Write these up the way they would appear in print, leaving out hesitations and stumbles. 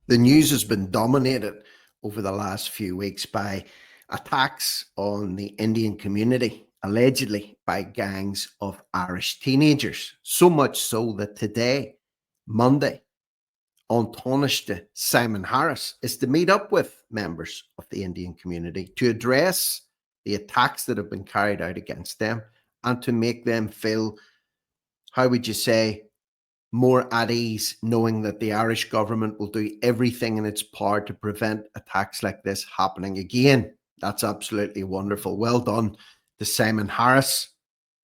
The news has been dominated over the last few weeks by attacks on the Indian community, allegedly by gangs of Irish teenagers. So much so that today, Monday, on Taoiseach Simon Harris is to meet up with members of the Indian community to address the attacks that have been carried out against them and to make them feel, how would you say, more at ease, knowing that the Irish government will do everything in its power to prevent attacks like this happening again. That's absolutely wonderful. Well done to Simon Harris.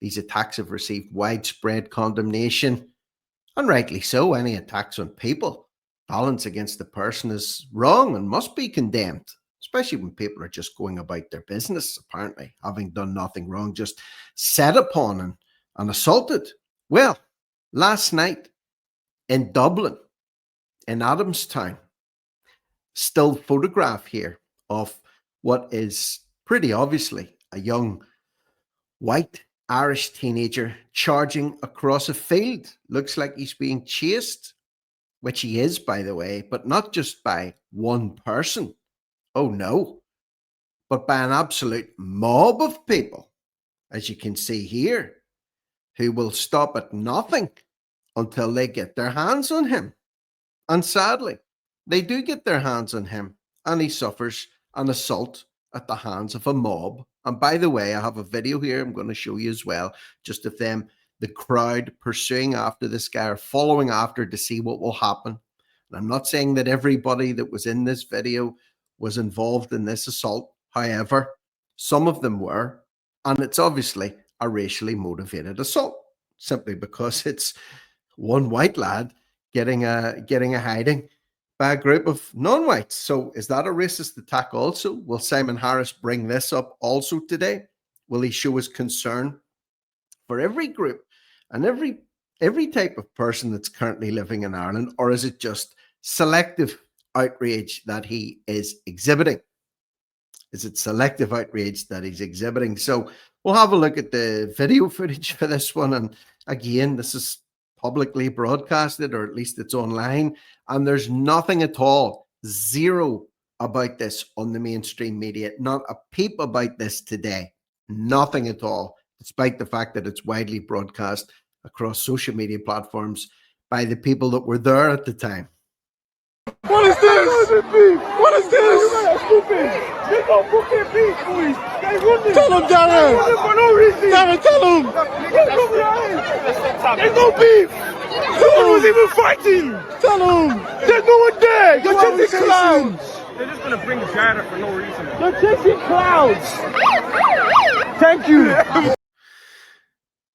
These attacks have received widespread condemnation, and rightly so. Any attacks on people, violence against the person, is wrong and must be condemned, especially when people are just going about their business, apparently having done nothing wrong, just set upon and assaulted. Well, last night, in Dublin, in Adamstown, still photograph here of what is pretty obviously a young white Irish teenager charging across a field. Looks like he's being chased, which he is, by the way, but not just by one person. Oh no, but by an absolute mob of people, as you can see here, who will stop at nothing until they get their hands on him. And sadly, they do get their hands on him, and he suffers an assault at the hands of a mob. And by the way, I have a video here I'm going to show you as well, just of them, the crowd pursuing after this guy or following after to see what will happen. And I'm not saying that everybody that was in this video was involved in this assault. However, some of them were, and it's obviously a racially motivated assault, simply because it's one white lad getting a hiding by a group of non-whites. So is that a racist attack also? Will Simon Harris bring this up also today? Will he show his concern for every group and every type of person that's currently living in Ireland, or is it just selective outrage that he is exhibiting? Is it selective outrage that he's exhibiting? So we'll have a look at the video footage for this one. And again, this is publicly broadcasted, or at least it's online, and there's nothing at all, zero, about this on the mainstream media. Not a peep about this today. Nothing at all, despite the fact that it's widely broadcast across social media platforms by the people that were there at the time. What is this? What is this? There's no fucking beef, boys. They run this. Tell him, Darren. They run it for no reason. Darren, tell him. There's no beef. No one was even fighting. Tell him. There's no one there. You're chasing clouds. They're just going to bring data for no reason. You're chasing clouds. Thank you.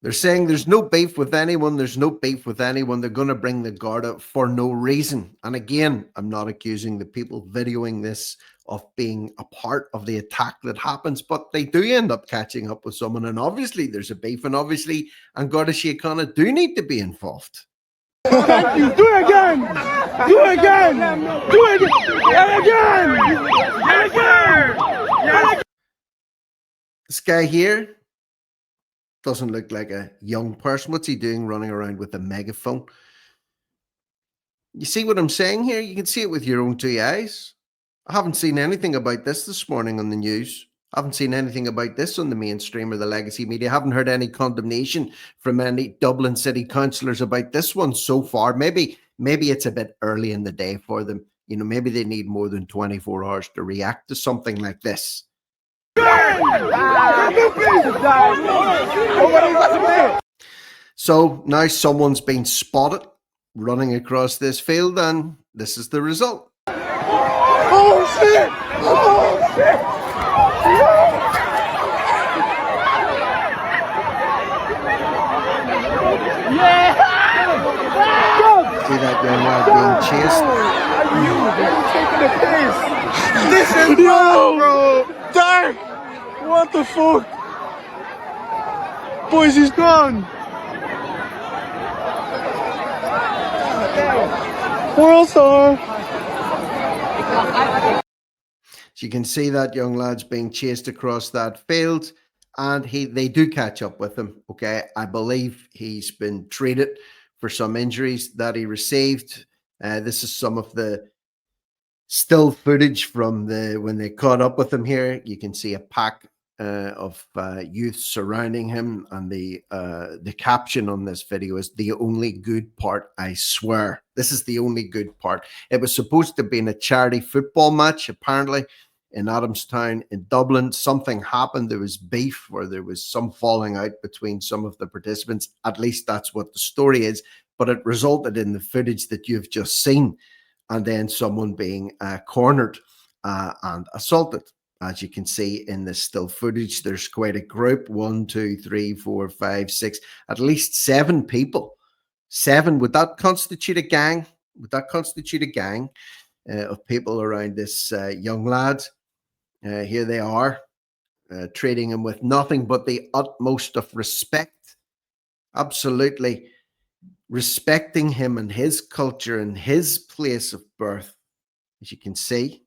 They're saying there's no beef with anyone. There's no beef with anyone. They're going to bring the guard up for no reason. And again, I'm not accusing the people videoing this of being a part of the attack that happens, but they do end up catching up with someone. And obviously there's a beef, and obviously Garda Síochána do need to be involved. Thank you. Do it again. Do it again. Do it again. And again. This guy here doesn't look like a young person. What's he doing running around with a megaphone? You see what I'm saying here? You can see it with your own two eyes. I haven't seen anything about this morning on the news. I haven't seen anything about this on the mainstream or the legacy media. I haven't heard any condemnation from any Dublin city councillors about this one so far. Maybe it's a bit early in the day for them. You know, maybe they need more than 24 hours to react to something like this. So now someone's been spotted running across this field, and this is the result. Oh shit! Oh shit! Yeah! See that young lad being chased? Taking the piss. This is bro. Dark. What the fuck? Boys, he's gone. World star. So you can see that young lad's being chased across that field, and they do catch up with him. Okay, I believe he's been treated for some injuries that he received. This is some of the Still footage from when they caught up with him here. You can see a pack of youth surrounding him, and the caption on this video is "The only good part, I swear." This is the only good part. It was supposed to be in a charity football match, apparently, in Adamstown in Dublin. Something happened. There was beef, or there was some falling out between some of the participants. At least that's what the story is. But it resulted in the footage that you've just seen, and then someone being cornered and assaulted. As you can see in the still footage, there's quite a group: 1, 2, 3, 4, 5, 6, at least 7 people. 7. Would that constitute a gang? Would that constitute a gang of people around this young lad? Here they are, treating him with nothing but the utmost of respect. Absolutely respecting him and his culture and his place of birth, as you can see.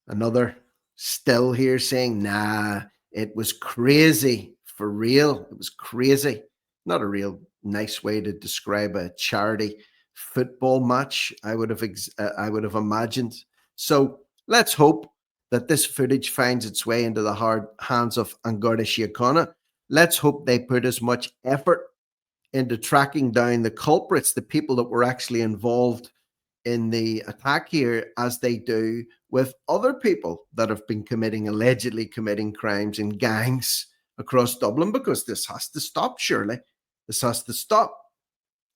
Another still here saying, nah, it was crazy, for real. It was crazy. Not a real nice way to describe a charity football match, I would have imagined. So let's hope that this footage finds its way into the hard hands of An Garda Síochána. Let's hope they put as much effort into tracking down the culprits, the people that were actually involved in the attack here, as they do with other people that have been allegedly committing crimes in gangs across Dublin, because this has to stop, surely. This has to stop.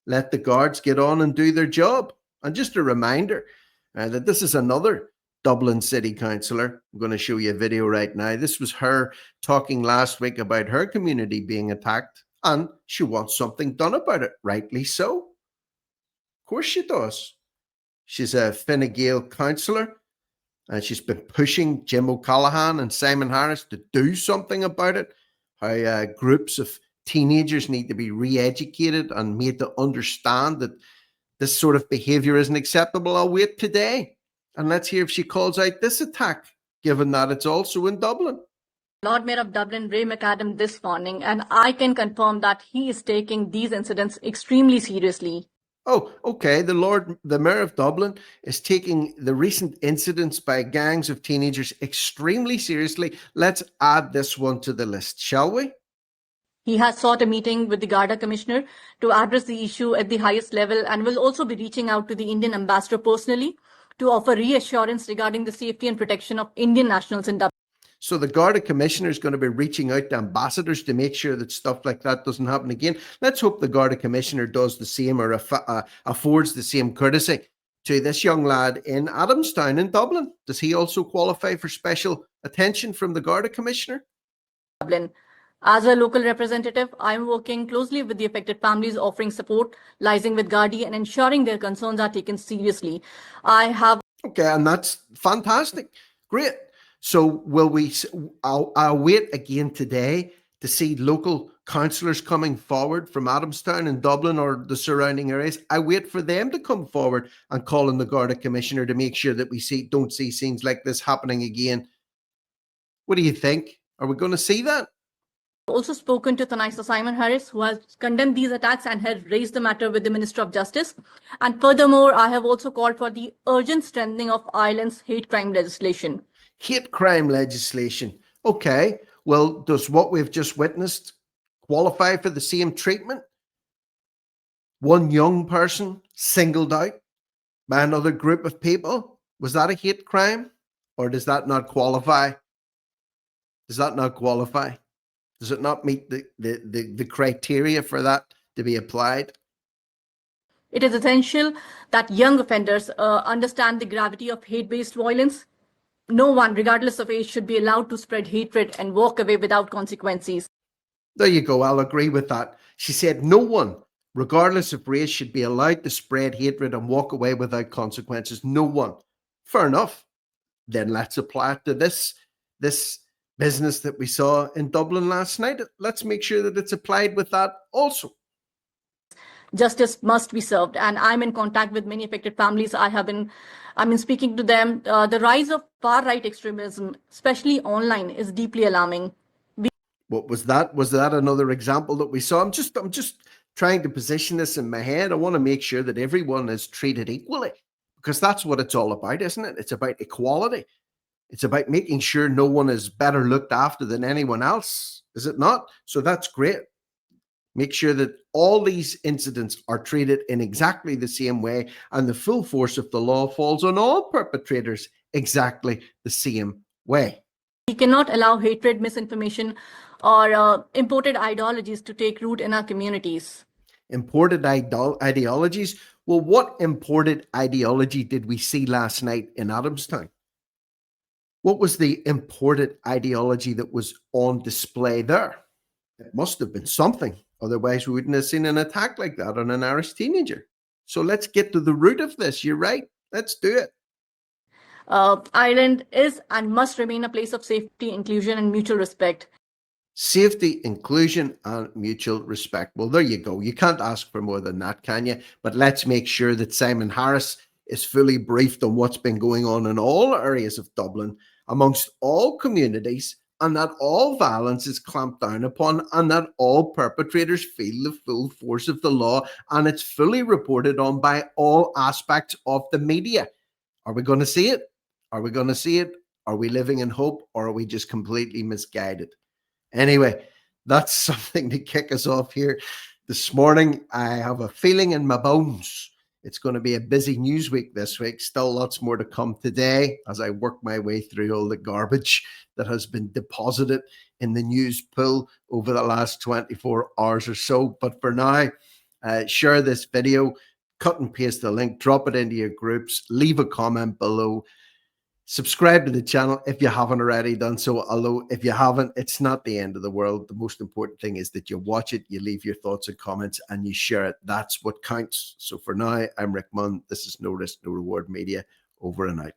Let the guards get on and do their job. And just a reminder that this is another Dublin City Councillor. I'm going to show you a video right now. This was her talking last week about her community being attacked, and she wants something done about it. Rightly so. Of course she does. She's a Fine Gael councillor, and she's been pushing Jim O'Callaghan and Simon Harris to do something about it. How groups of teenagers need to be re-educated and made to understand that this sort of behaviour isn't acceptable. I'll wait today, and let's hear if she calls out this attack, given that it's also in Dublin. Lord Mayor of Dublin, Ray McAdam, this morning, and I can confirm that he is taking these incidents extremely seriously. Oh, okay. The Mayor of Dublin is taking the recent incidents by gangs of teenagers extremely seriously. Let's add this one to the list, shall we? He has sought a meeting with the Garda Commissioner to address the issue at the highest level, and will also be reaching out to the Indian ambassador personally to offer reassurance regarding the safety and protection of Indian nationals in Dublin. So the Garda Commissioner is going to be reaching out to ambassadors to make sure that stuff like that doesn't happen again. Let's hope the Garda Commissioner does the same, or affords the same courtesy to this young lad in Adamstown in Dublin. Does he also qualify for special attention from the Garda Commissioner? Dublin. As a local representative, I am working closely with the affected families, offering support, liaising with Gardaí, and ensuring their concerns are taken seriously. Okay, and that's fantastic. Great. So I'll wait again today to see local councillors coming forward from Adamstown and Dublin or the surrounding areas. I wait for them to come forward and call on the Garda Commissioner to make sure that we don't see scenes like this happening again. What do you think? Are we going to see that? Also spoken to Tanisha Simon Harris, who has condemned these attacks and has raised the matter with the Minister of Justice. And furthermore, I have also called for the urgent strengthening of Ireland's hate crime legislation. Hate crime legislation. Okay, well, does what we've just witnessed qualify for the same treatment? One young person singled out by another group of people. Was that a hate crime? Or does that not qualify? Does that not qualify? Does it not meet the criteria for that to be applied? It is essential that young offenders understand the gravity of hate-based violence. No one, regardless of age, should be allowed to spread hatred and walk away without consequences. There you go. I'll agree with that. She said no one, regardless of race, should be allowed to spread hatred and walk away without consequences. No one. Fair enough. Then let's apply it to this business that we saw in Dublin last night. Let's make sure that it's applied with that also. Justice must be served, and I'm in contact with many affected families. I've been speaking to them. The rise of far-right extremism, especially online, is deeply alarming. What was that? Was that another example that we saw? I'm just trying to position this in my head. I want to make sure that everyone is treated equally, because that's what it's all about, isn't it? It's about equality. It's about making sure no one is better looked after than anyone else, is it not? So that's great. Make sure that all these incidents are treated in exactly the same way, and the full force of the law falls on all perpetrators exactly the same way. We cannot allow hatred, misinformation, or imported ideologies to take root in our communities. Imported ideologies? Well, what imported ideology did we see last night in Adamstown? What was the imported ideology that was on display there? It must have been something. Otherwise, we wouldn't have seen an attack like that on an Irish teenager. So let's get to the root of this. You're right. Let's do it. Ireland is and must remain a place of safety, inclusion, and mutual respect. Safety, inclusion, and mutual respect. Well, there you go. You can't ask for more than that, can you? But let's make sure that Simon Harris is fully briefed on what's been going on in all areas of Dublin, amongst all communities, and that all violence is clamped down upon, and that all perpetrators feel the full force of the law, and it's fully reported on by all aspects of the media. Are we going to see it? Are we going to see it? Are we living in hope, or are we just completely misguided? Anyway, that's something to kick us off here this morning. I have a feeling in my bones it's going to be a busy news week this week. Still lots more to come today as I work my way through all the garbage that has been deposited in the news pool over the last 24 hours or so. But for now, share this video, cut and paste the link, drop it into your groups, leave a comment below. Subscribe to the channel if you haven't already done so. Although if you haven't, it's not the end of the world. The most important thing is that you watch it, you leave your thoughts and comments, and you share it. That's what counts. So for now, I'm Rick Munn. This is No Risk, No Reward Media. Over and out.